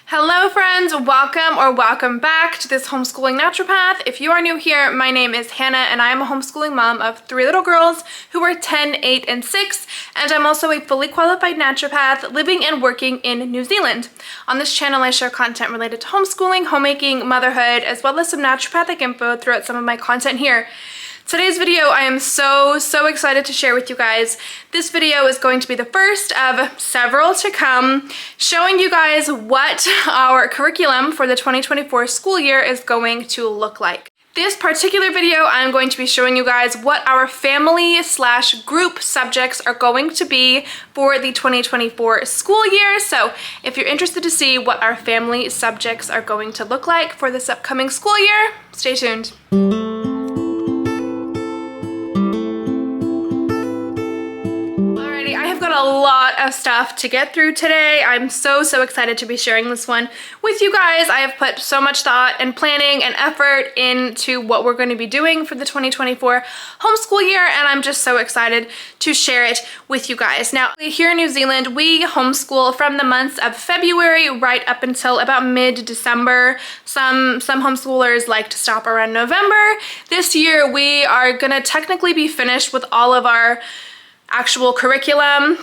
Hello friends, welcome back to this homeschooling naturopath. If you are new here, my name is Hannah and I am a homeschooling mom of 3 little girls who are 10, 8, and 6, and I'm also a fully qualified naturopath living and working in New Zealand. On this channel I share content related to homeschooling, homemaking, motherhood, as well as some naturopathic info throughout some of my content here. Today's video I am so excited to share with you guys. This video is going to be the first of several to come, showing you guys what our curriculum for the 2024 school year is going to look like. This particular video, I'm going to be showing you guys what our family/group subjects are going to be for the 2024 school year. So if you're interested to see what our family subjects are going to look like for this upcoming school year, stay tuned. A lot of stuff to get through today. I'm so excited to be sharing this one with you guys. I have put so much thought and planning and effort into what we're going to be doing for the 2024 homeschool year, and I'm just so excited to share it with you guys. Now, here in New Zealand, we homeschool from the months of February right up until about mid-December. Some homeschoolers like to stop around November. This year, we are gonna technically be finished with all of our actual curriculum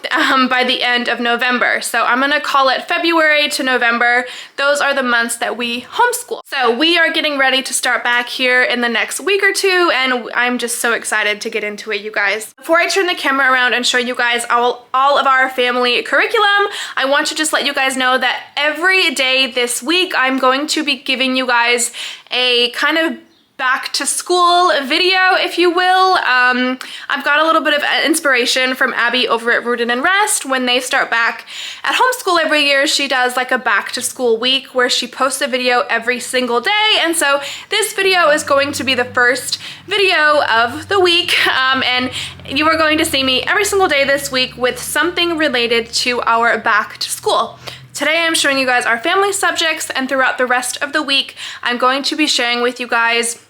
by the end of November. So I'm gonna call it February to November. Those are the months that we homeschool. So we are getting ready to start back here in the next week or two, and I'm just so excited to get into it, you guys. Before I turn the camera around and show you guys all of our family curriculum, I want to just let you guys know that every day this week I'm going to be giving you guys a kind of back to school video, if you will. I've got a little bit of inspiration from Abby over at Rooted and Rest. When they start back at homeschool every year, she does like a back to school week where she posts a video every single day. And so this video is going to be the first video of the week. And you are going to see me every single day this week with something related to our back to school. Today I'm showing you guys our family subjects, and throughout the rest of the week, I'm going to be sharing with you guys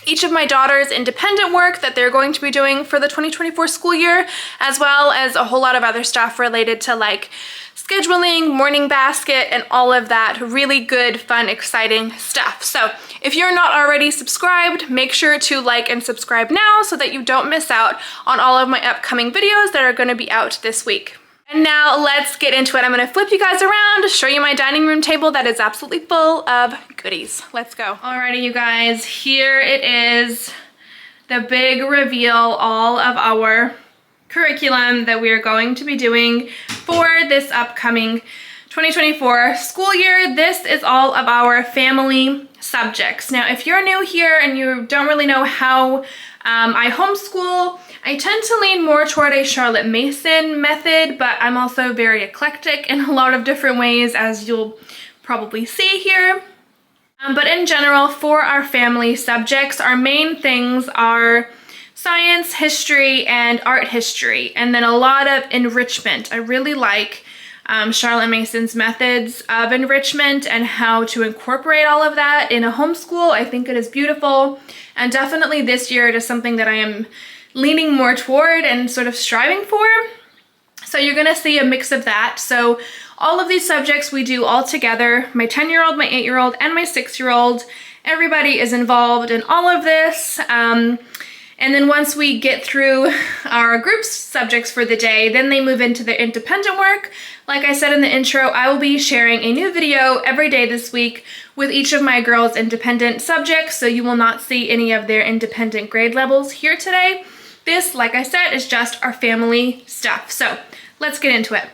each of my daughter's independent work that they're going to be doing for the 2024 school year, as well as a whole lot of other stuff related to like scheduling, morning basket, and all of that really good, fun, exciting stuff. So if you're not already subscribed, make sure to like and subscribe now so that you don't miss out on all of my upcoming videos that are going to be out this week. And now let's get into it. I'm gonna flip you guys around to show you my dining room table that is absolutely full of goodies. Let's go. Alrighty, you guys, here it is, the big reveal, all of our curriculum that we are going to be doing for this upcoming 2024 school year. This is all of our family subjects. Now, if you're new here and you don't really know how I homeschool, I tend to lean more toward a Charlotte Mason method, but I'm also very eclectic in a lot of different ways, as you'll probably see here. But in general, for our family subjects, our main things are science, history, and art history, and then a lot of enrichment. I really like Charlotte Mason's methods of enrichment and how to incorporate all of that in a homeschool. I think it is beautiful, and definitely this year it is something that I am leaning more toward and sort of striving for. So you're gonna see a mix of that. So all of these subjects we do all together. My 10-year-old, my 8-year-old, and my 6-year-old. Everybody is involved in all of this. And then once we get through our group subjects for the day, then they move into their independent work. Like I said in the intro, I will be sharing a new video every day this week with each of my girls' independent subjects, so you will not see any of their independent grade levels here today. This, like I said, is just our family stuff. So let's get into it.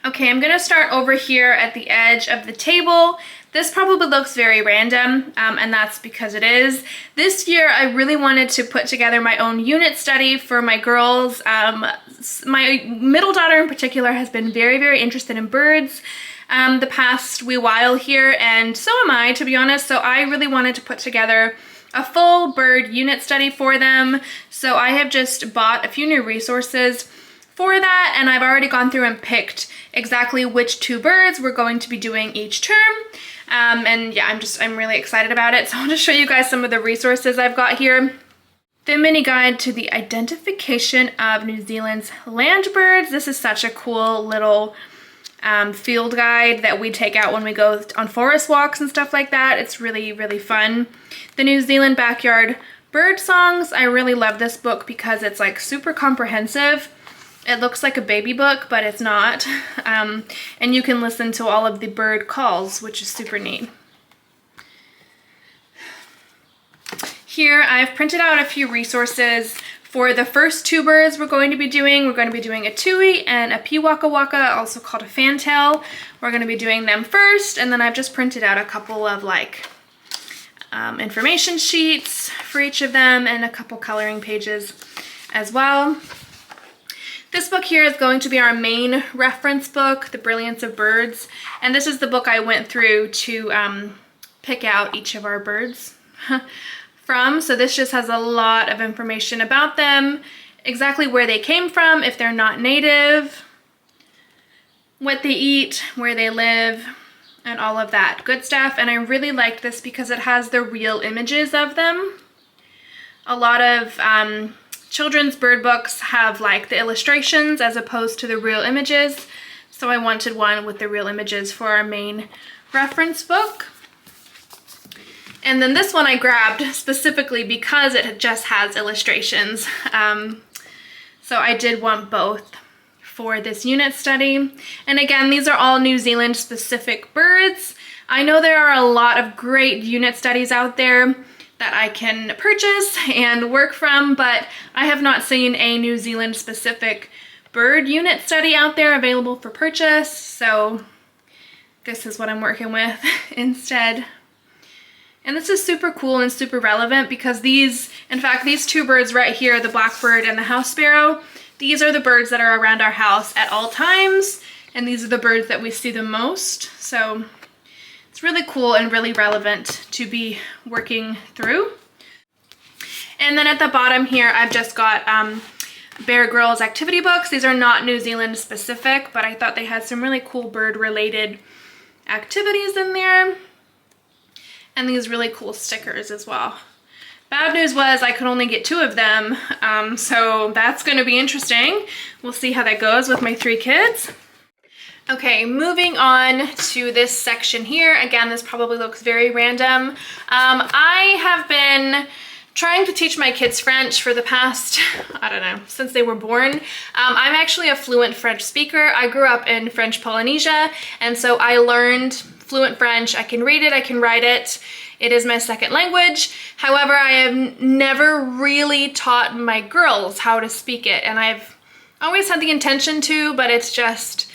Okay, I'm gonna start over here at the edge of the table. This probably looks very random, and that's because it is. This year, I really wanted to put together my own unit study for my girls. My middle daughter in particular has been very interested in birds the past wee while here, and so am I, to be honest. So I really wanted to put together a full bird unit study for them. So I have just bought a few new resources for that, and I've already gone through and picked exactly which 2 birds we're going to be doing each term. And yeah, I'm really excited about it. So I'll just show you guys some of the resources I've got here. The mini guide to the identification of New Zealand's land birds. This is such a cool little field guide that we take out when we go on forest walks and stuff like that. It's really, really fun. The New Zealand Backyard Bird Songs. I really love this book because it's like super comprehensive. It looks like a baby book, but it's not. And you can listen to all of the bird calls, which is super neat. Here I've printed out a few resources for the first two birds we're going to be doing. We're going to be doing a tui and a piwaka waka, also called a fantail. We're going to be doing them first, and then I've just printed out a couple of like information sheets for each of them and a couple coloring pages as well. This book here is going to be our main reference book, The Brilliance of Birds, and this is the book I went through to pick out each of our birds from. So this just has a lot of information about them, exactly where they came from, if they're not native, what they eat, where they live, and all of that good stuff. And I really liked this because it has the real images of them. A lot of children's bird books have like the illustrations as opposed to the real images. So I wanted one with the real images for our main reference book. And then this one I grabbed specifically because it just has illustrations. So I did want both for this unit study. And again, these are all New Zealand specific birds. I know there are a lot of great unit studies out there that I can purchase and work from, but I have not seen a New Zealand specific bird unit study out there available for purchase. So this is what I'm working with instead. And this is super cool and super relevant because these, in fact, these two birds right here, the blackbird and the house sparrow, these are the birds that are around our house at all times, and these are the birds that we see the most. So it's really cool and really relevant to be working through. And then at the bottom here, I've just got Bear Grylls activity books. These are not New Zealand specific, but I thought they had some really cool bird related activities in there. And these really cool stickers as well. Bad news was I could only get 2 of them, so that's going to be interesting. We'll see how that goes with my 3 kids. Okay, moving on to this section here. Again, this probably looks very random. I have been trying to teach my kids French for the past, I don't know, since they were born. I'm actually a fluent French speaker. I grew up in French Polynesia, and so I learned fluent French. I can read it, I can write it. It is my second language. However, I have never really taught my girls how to speak it, and I've always had the intention to, but it's just,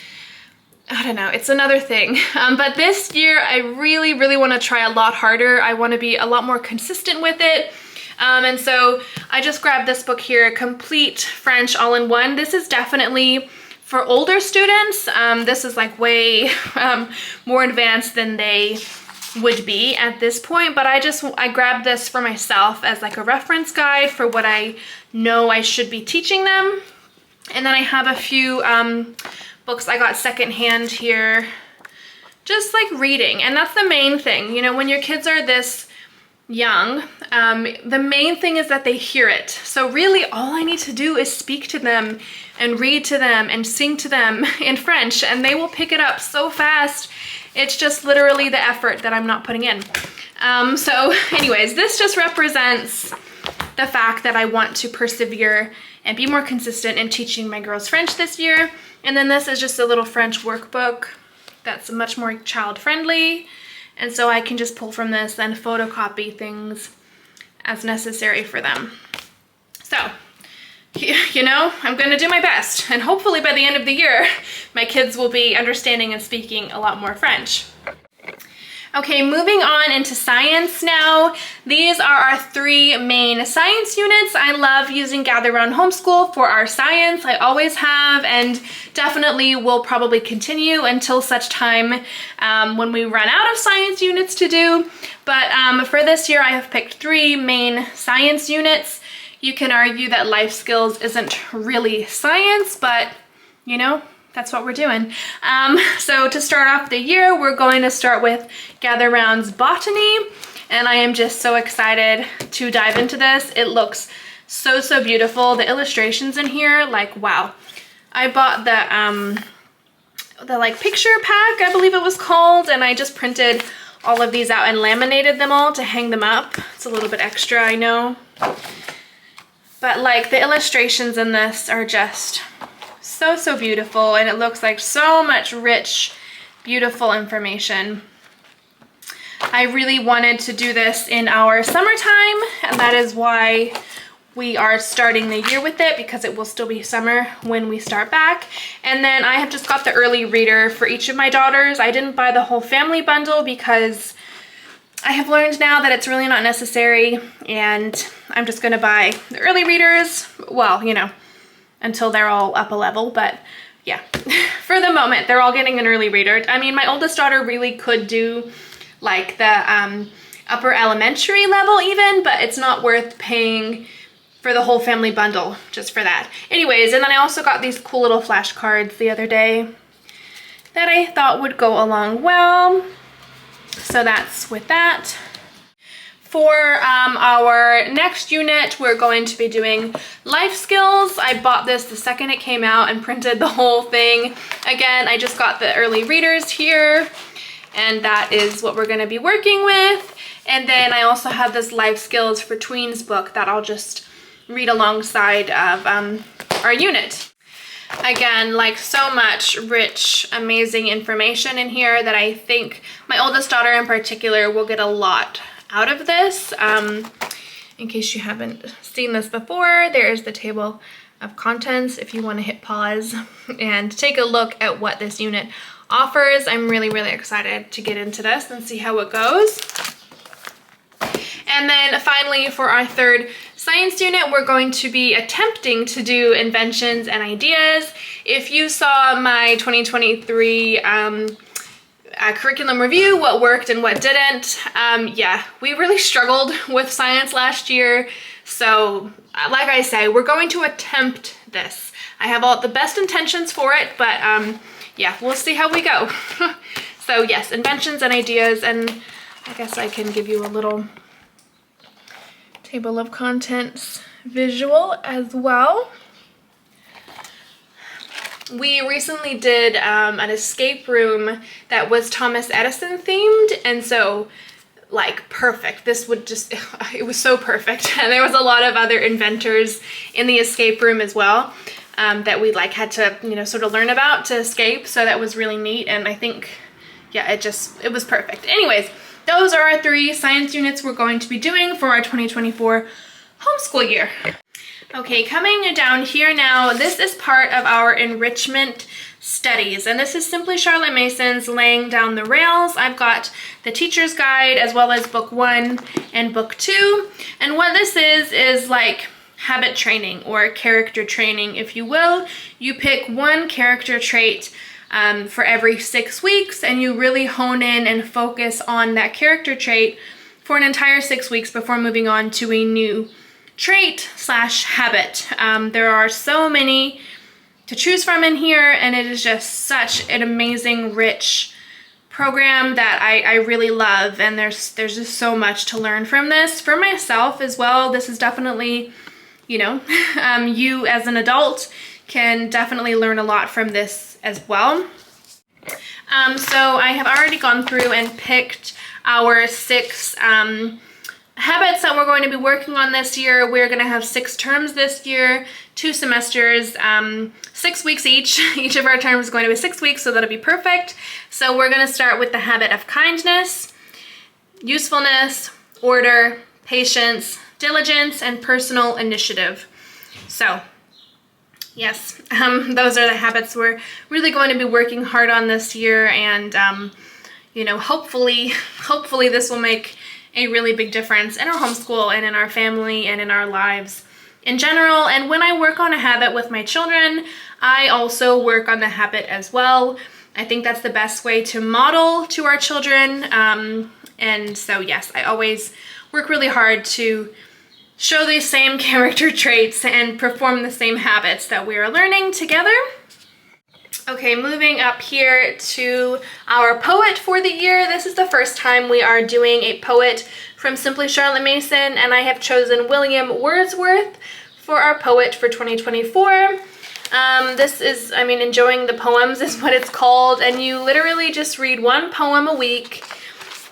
I don't know, it's another thing. But this year, I really, really want to try a lot harder. I want to be a lot more consistent with it. And so I just grabbed this book here, Complete French All-in-One. This is definitely for older students. This is like way more advanced than they would be at this point, but I grabbed this for myself as like a reference guide for what I know I should be teaching them. And then I have a few books I got secondhand here, just like reading. And that's the main thing, you know, when your kids are this young, the main thing is that they hear it. So really all I need to do is speak to them and read to them and sing to them in French, and they will pick it up so fast. It's just literally the effort that I'm not putting in. So anyways, this just represents the fact that I want to persevere and be more consistent in teaching my girls French this year. And then this is just a little French workbook that's much more child-friendly. And so I can just pull from this and photocopy things as necessary for them. So, you know, I'm gonna do my best. And hopefully by the end of the year, my kids will be understanding and speaking a lot more French. Okay, moving on into science now. These are our 3 main science units. I love using Gather Round Homeschool for our science. I always have, and definitely will probably continue until such time when we run out of science units to do. But for this year, I have picked 3 main science units. You can argue that life skills isn't really science, but you know, that's what we're doing. So to start off the year, we're going to start with Gather Round's Botany, and I am just so excited to dive into this. It looks so, so beautiful. The illustrations in here, like, wow. I bought the the like picture pack, I believe it was called, and I just printed all of these out and laminated them all to hang them up. It's a little bit extra, I know. But like the illustrations in this are just so, so beautiful, and it looks like so much rich, beautiful information. I really wanted to do this in our summertime, and that is why we are starting the year with it, because it will still be summer when we start back. And then I have just got the early reader for each of my daughters. I didn't buy the whole family bundle because I have learned now that it's really not necessary, and I'm just gonna buy the early readers, well, you know, until they're all up a level. But yeah, for the moment, they're all getting an early reader. I mean, my oldest daughter really could do like the upper elementary level even, but it's not worth paying for the whole family bundle just for that. Anyways, and then I also got these cool little flashcards the other day that I thought would go along well. So that's with that. For our next unit, we're going to be doing life skills. I bought this the second it came out and printed the whole thing. Again, I just got the early readers here, and that is what we're gonna be working with. And then I also have this life skills for tweens book that I'll just read alongside of our unit. Again, like so much rich, amazing information in here that I think my oldest daughter in particular will get a lot out of this. In case you haven't seen this before, there is the table of contents if you want to hit pause and take a look at what this unit offers. I'm really, really excited to get into this and see how it goes. And then finally, for our third science unit, we're going to be attempting to do inventions and ideas. If you saw my 2023 curriculum review, what worked and what didn't, yeah, we really struggled with science last year. So like I say, we're going to attempt this. I have all the best intentions for it, but yeah, we'll see how we go. So yes, inventions and ideas, and I guess I can give you a little table of contents visual as well. We recently did an escape room that was Thomas Edison themed, and so like perfect. This would just, it was so perfect. And there was a lot of other inventors in the escape room as well that we like had to, you know, sort of learn about to escape. So that was really neat. And I think, yeah, it was perfect. Anyways, those are our 3 science units we're going to be doing for our 2024 homeschool year. Okay, coming down here now, this is part of our enrichment studies, and this is simply Charlotte Mason's Laying Down the Rails. I've got the teacher's guide as well as book 1 and book 2, and what this is like habit training or character training, if you will. You pick one character trait for every 6 weeks, and you really hone in and focus on that character trait for an entire 6 weeks before moving on to a new trait / habit. There are so many to choose from in here, and it is just such an amazing, rich program that I really love, and there's just so much to learn from this. For myself as well, this is definitely, you know, you as an adult can definitely learn a lot from this as well. So I have already gone through and picked our 6 habits that we're going to be working on this year. We're going to have 6 terms this year, 2 semesters, 6 weeks each. Each of our terms is going to be 6 weeks, so that'll be perfect. So we're going to start with the habit of kindness, usefulness, order, patience, diligence, and personal initiative. So yes, those are the habits we're really going to be working hard on this year, and you know, hopefully this will make a really big difference in our homeschool and in our family and in our lives in general. And when I work on a habit with my children, I also work on the habit as well. I think that's the best way to model to our children. And so yes, I always work really hard to show these same character traits and perform the same habits that we are learning together. Okay, moving up here to our poet for the year. This is the first time we are doing a poet from Simply Charlotte Mason, and I have chosen William Wordsworth for our poet for 2024. This is, I mean, enjoying the poems is what it's called, and you literally just read one poem a week.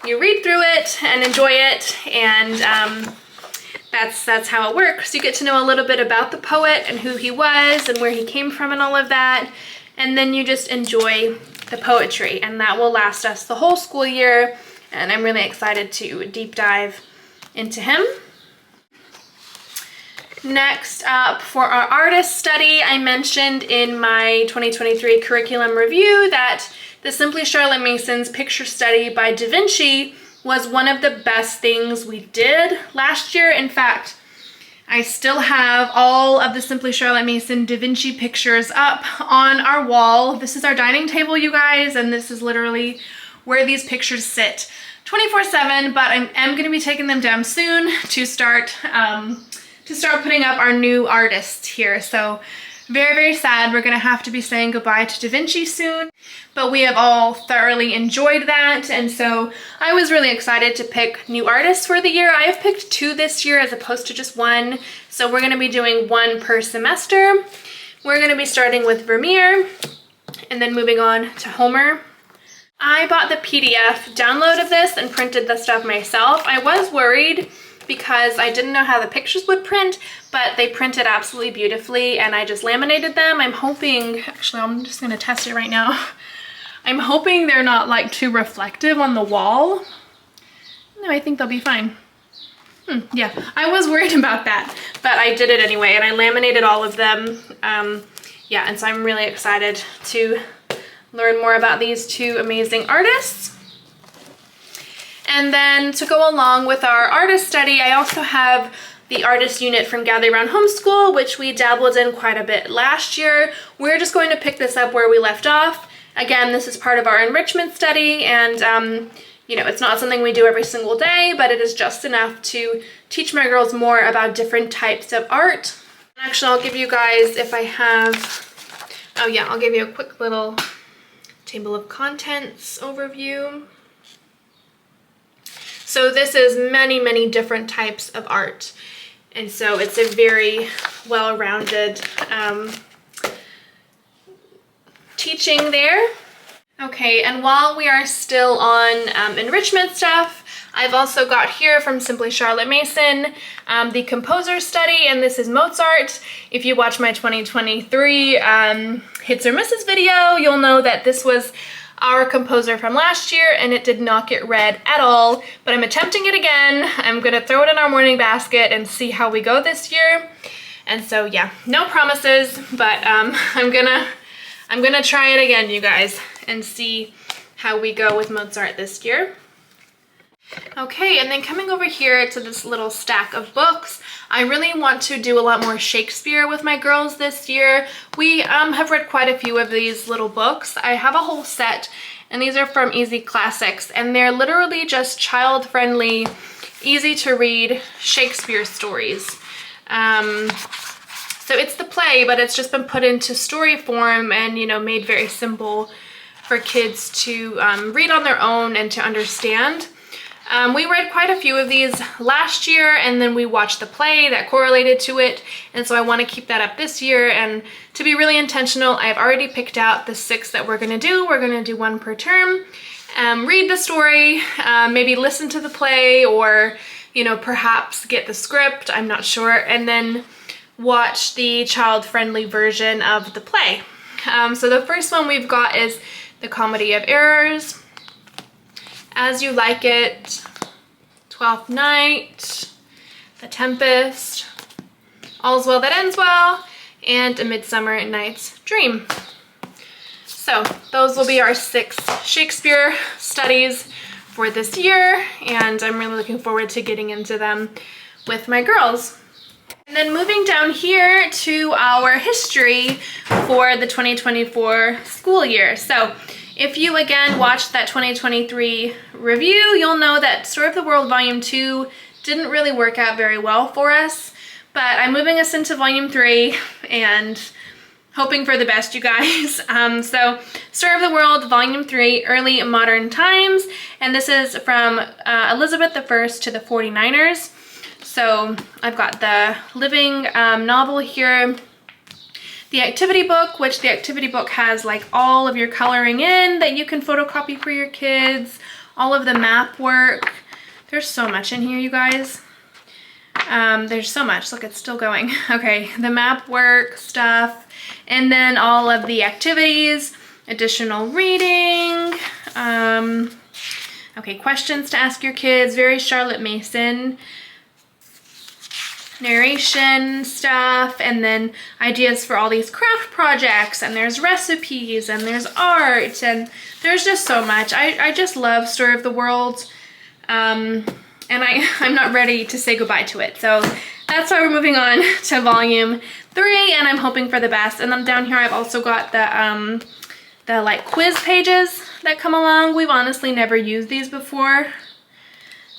You read through it and enjoy it, and that's how it works. You get to know a little bit about the poet and who he was and where he came from and all of that, and then you just enjoy the poetry, and that will last us the whole school year, and I'm really excited to deep dive into him. Next up, for our artist study, I mentioned in my 2023 curriculum review that the Simply Charlotte Mason's picture study by Da Vinci was one of the best things we did last year. In fact, I still have all of the Simply Charlotte Mason Da Vinci pictures up on our wall. This is our dining table, you guys, and this is literally where these pictures sit 24/7, but I am going to be taking them down soon to start putting up our new artists here. So very, very sad. We're gonna have to be saying goodbye to Da Vinci soon, but we have all thoroughly enjoyed that. And so I was really excited to pick new artists for the year. I have picked 2 this year as opposed to just 1. So we're gonna be doing 1 per semester. We're gonna be starting with Vermeer and then moving on to Homer. I bought the PDF download of this and printed the stuff myself. I was worried because I didn't know how the pictures would print, but they printed absolutely beautifully, and I just laminated them. I'm hoping, actually I'm just gonna test it right now. I'm hoping they're not like too reflective on the wall. No, I think they'll be fine. Yeah, I was worried about that, but I did it anyway, and I laminated all of them. Yeah, and so I'm really excited to learn more about these 2 amazing artists. And then to go along with our artist study, I also have the artist unit from Gather Round Homeschool, which we dabbled in quite a bit last year. We're just going to pick this up where we left off. Again, this is part of our enrichment study, and you know, it's not something we do every single day, but it is just enough to teach my girls more about different types of art. Actually, I'll give you guys, if I have, oh yeah, I'll give you a quick little table of contents overview. So this is many, many different types of art. And so it's a very well-rounded teaching there. Okay, and while we are still on enrichment stuff, I've also got here from Simply Charlotte Mason the composer study, and this is Mozart. If you watch my 2023 hits or misses video, you'll know that this was our composer from last year, and it did not get read at all, but I'm attempting it again. I'm gonna throw it in our morning basket and see how we go this year. And so yeah, no promises, but I'm gonna try it again, you guys, and see how we go with Mozart this year. Okay, and then coming over here to this little stack of books, I really want to do a lot more Shakespeare with my girls this year. We have read quite a few of these little books. I have a whole set, and these are from Easy Classics, and they're literally just child-friendly, easy to read Shakespeare stories. So it's the play, but it's just been put into story form and, you know, made very simple for kids to read on their own and to understand. We read quite a few of these last year, and then we watched the play that correlated to it, and so I want to keep that up this year. And to be really intentional, I've already picked out the 6 that we're going to do. We're going to do 1 per term. Read the story, maybe listen to the play, or, you know, perhaps get the script, I'm not sure, and then watch the child-friendly version of the play. So the first one we've got is The Comedy of Errors, As You Like It, Twelfth Night, The Tempest, All's Well That Ends Well, and A Midsummer Night's Dream. So those will be our 6 Shakespeare studies for this year, and I'm really looking forward to getting into them with my girls. And then moving down here to our history for the 2024 school year. So if you again watched that 2023 review, you'll know that Story of the World Volume 2 didn't really work out very well for us, but I'm moving us into Volume 3 and hoping for the best, you guys. So Story of the World Volume 3, Early Modern Times, and this is from Elizabeth I to the 49ers. So I've got the living novel here. the activity book, which the activity book has like all of your coloring in that you can photocopy for your kids, all of the map work. There's so much in here, you guys. There's so much. Look, it's still going. Okay, the map work stuff, and then all of the activities, additional reading, okay, questions to ask your kids, very Charlotte Mason, narration stuff, and then ideas for all these craft projects, and there's recipes, and there's art, and there's just so much. I just love Story of the World, and I'm not ready to say goodbye to it. So that's why we're moving on to volume 3, and I'm hoping for the best. And then down here I've also got the like quiz pages that come along. We've honestly never used these before,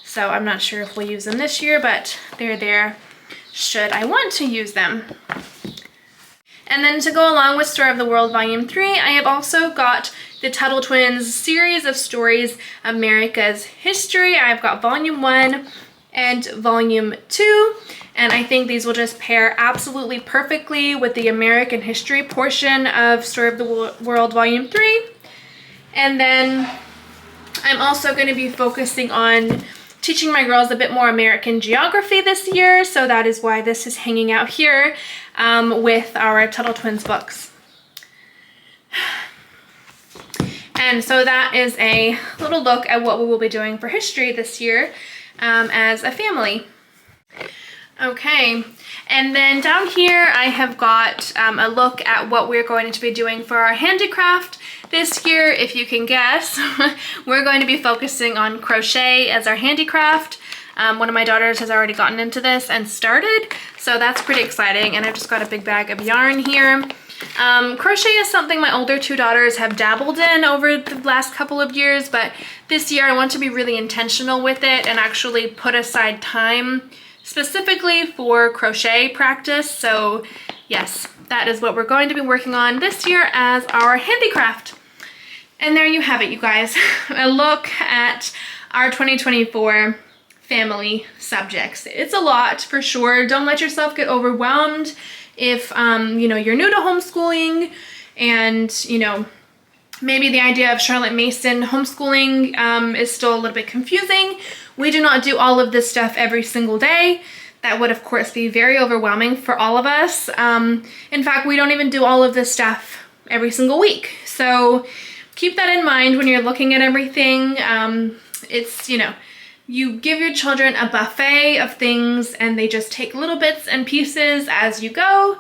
so I'm not sure if we'll use them this year, but they're there should I want to use them. And then to go along with Story of the World Volume 3, I have also got the Tuttle Twins series of stories, America's History. I've got Volume 1 and Volume 2, and I think these will just pair absolutely perfectly with the American history portion of Story of the World Volume 3. And then I'm also going to be focusing on teaching my girls a bit more American geography this year, so that is why this is hanging out here with our Tuttle Twins books. And so that is a little look at what we will be doing for history this year as a family. Okay, and then down here I have got a look at what we're going to be doing for our handicraft this year. If you can guess, we're going to be focusing on crochet as our handicraft. One of my daughters has already gotten into this and started, so that's pretty exciting, and I've just got a big bag of yarn here. Crochet is something my older 2 daughters have dabbled in over the last couple of years, but this year I want to be really intentional with it and actually put aside time specifically for crochet practice. So yes, that is what we're going to be working on this year as our handicraft. And there you have it, you guys. A look at our 2024 family subjects. It's a lot for sure. Don't let yourself get overwhelmed if you know, you're new to homeschooling, and you know, maybe the idea of Charlotte Mason homeschooling is still a little bit confusing. We do not do all of this stuff every single day. That would of course be very overwhelming for all of us. In fact, we don't even do all of this stuff every single week. So keep that in mind when you're looking at everything. It's, you know, you give your children a buffet of things and they just take little bits and pieces as you go.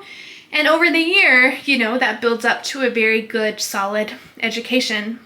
And over the year, you know, that builds up to a very good, solid education.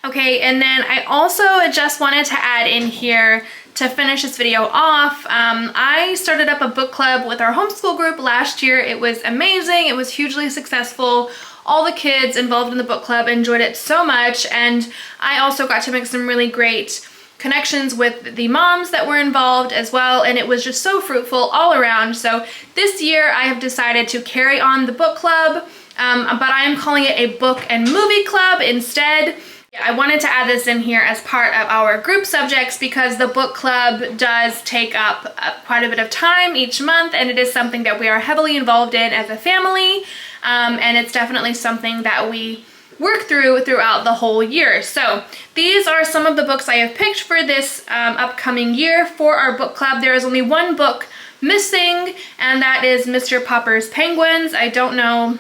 Okay, and then I also just wanted to add in here to finish this video off, I started up a book club with our homeschool group last year. It was amazing. It was hugely successful. All the kids involved in the book club enjoyed it so much, and I also got to make some really great connections with the moms that were involved as well, and it was just so fruitful all around. So this year I have decided to carry on the book club, but I am calling it a book and movie club instead. I wanted to add this in here as part of our group subjects because the book club does take up quite a bit of time each month, and it is something that we are heavily involved in as a family, and it's definitely something that we work throughout the whole year. So these are some of the books I have picked for this upcoming year for our book club. There is only one book missing, and that is Mr. Popper's Penguins. I don't know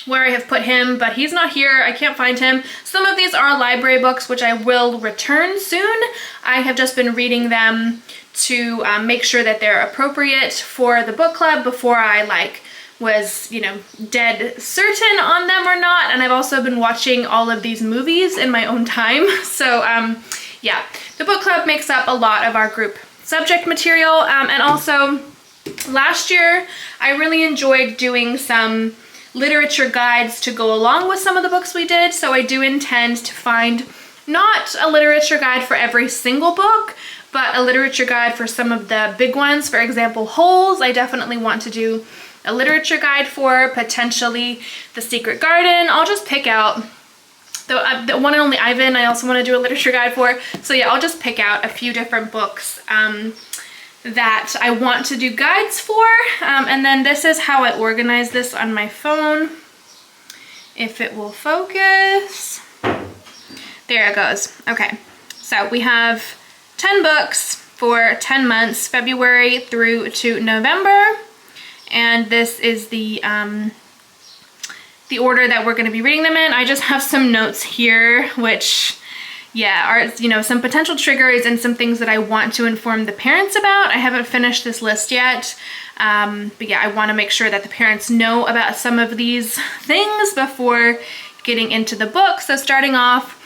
where I have put him, but he's not here. I can't find him. Some of these are library books, which I will return soon. I have just been reading them to make sure that they're appropriate for the book club before I was, you know, dead certain on them or not. And I've also been watching all of these movies in my own time. So yeah, the book club makes up a lot of our group subject material. And also last year, I really enjoyed doing some literature guides to go along with some of the books we did. So I do intend to find not a literature guide for every single book, but a literature guide for some of the big ones. For example, Holes, I definitely want to do a literature guide for, potentially The Secret Garden. I'll just pick out the one and only Ivan I also want to do a literature guide for. So yeah, I'll just pick out a few different books that I want to do guides for. And then this is how I organize this on my phone. If it will focus. There it goes. Okay, so we have 10 books for 10 months, February through to November. And this is the order that we're going to be reading them in. I just have some notes here, which, yeah, are, you know, some potential triggers and some things that I want to inform the parents about. I haven't finished this list yet, but yeah, I want to make sure that the parents know about some of these things before getting into the book. So starting off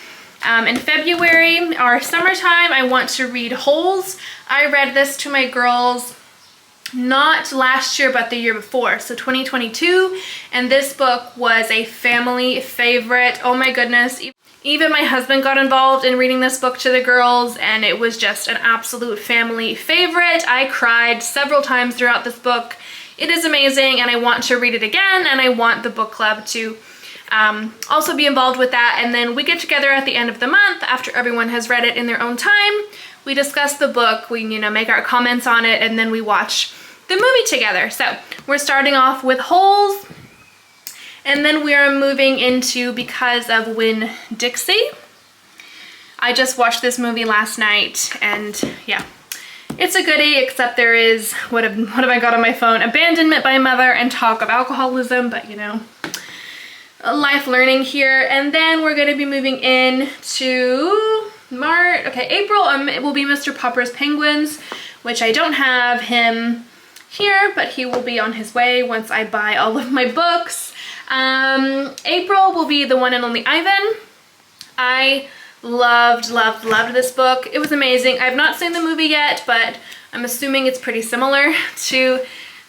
in February, our summertime, I want to read Holes. I read this to my girls not last year, but the year before, so 2022, and this book was a family favorite. Oh my goodness, even my husband got involved in reading this book to the girls, and it was just an absolute family favorite. I cried several times throughout this book. It is amazing, and I want to read it again, and I want the book club to also be involved with that. And then we get together at the end of the month after everyone has read it in their own time. We discuss the book, we, you know, make our comments on it, and then we watch the movie together. So we're starting off with Holes, and then we are moving into Because of Winn-Dixie. I just watched this movie last night, and yeah, it's a goodie, except there is, what have I got on my phone? Abandonment by Mother and talk of alcoholism, but you know, life learning here. And then we're going to be moving in to April. It will be Mr. Popper's Penguins, which I don't have him here, but he will be on his way once I buy all of my books. April will be The One and Only Ivan. I loved this book. It was amazing. I've not seen the movie yet, but I'm assuming it's pretty similar to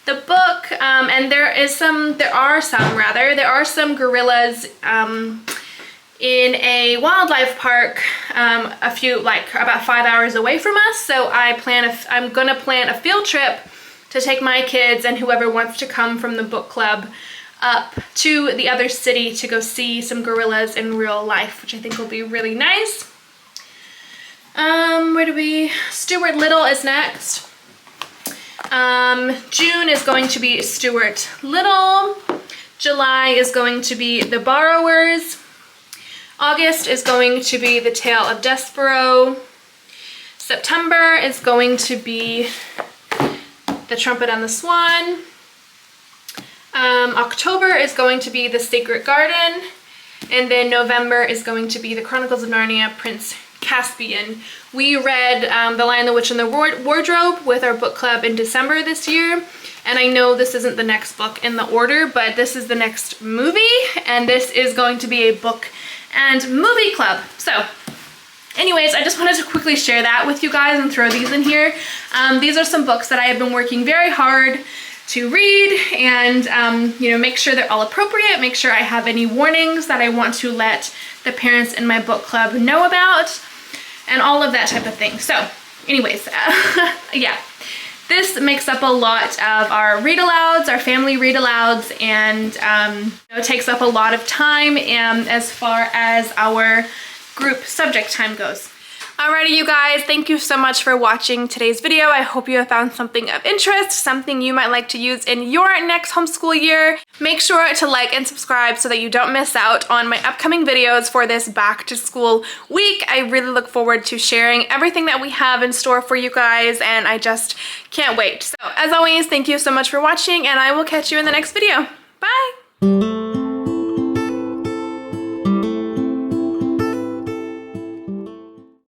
the book. And there are some gorillas in a wildlife park a few, like about 5 hours away from us. So I'm gonna plan a field trip to take my kids and whoever wants to come from the book club up to the other city to go see some gorillas in real life, which I think will be really nice. Stuart Little is next. June is going to be Stuart Little. July is going to be The Borrowers. August is going to be The Tale of Despero. September is going to be The Trumpet and the Swan. October is going to be The Sacred Garden. And then November is going to be The Chronicles of Narnia, Prince Caspian. We read The Lion, the Witch, and the Wardrobe with our book club in December this year. And I know this isn't the next book in the order, but this is the next movie. And this is going to be a book and movie club. So anyways, I just wanted to quickly share that with you guys and throw these in here. These are some books that I have been working very hard to read and you know, make sure they're all appropriate, make sure I have any warnings that I want to let the parents in my book club know about, and all of that type of thing. So anyways, yeah, this makes up a lot of our read-alouds, our family read-alouds, and you know, takes up a lot of time as far as our group subject time goes. Alrighty, you guys, thank you so much for watching today's video. I hope you have found something of interest, something you might like to use in your next homeschool year. Make sure to like and subscribe so that you don't miss out on my upcoming videos for this back to school week. I really look forward to sharing everything that we have in store for you guys, and I just can't wait. So as always, thank you so much for watching, and I will catch you in the next video. Bye!